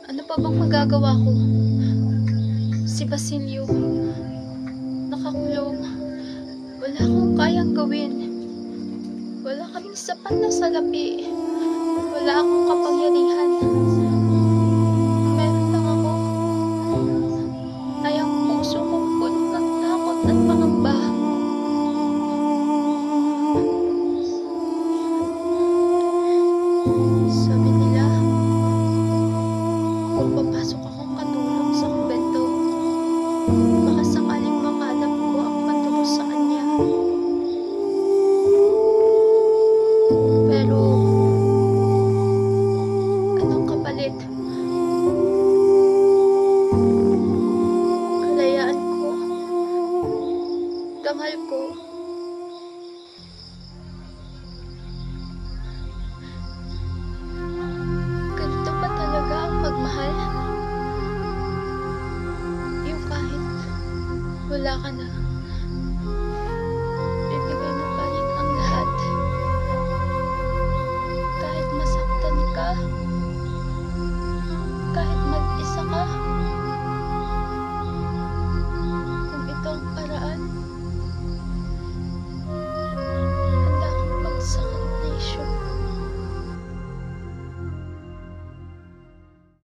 Ano pa bang magagawa ko? Si Basilio, nakakulong. Wala akong kayang gawin. Wala kaming sapat na salapi. Wala akong kapangyarihan. Meron lang ako. Ay ang puso kong puno ng takot at pangamba. Sabi nila, kung papasok akong katulong sa kumbento, baka sakaling makalap ko ang patubos sa kanya. Pero, anong kapalit? Kalayaan ko. Dangal ko. Ganito ba talaga ang pagmahal? Yung kahit wala ka na.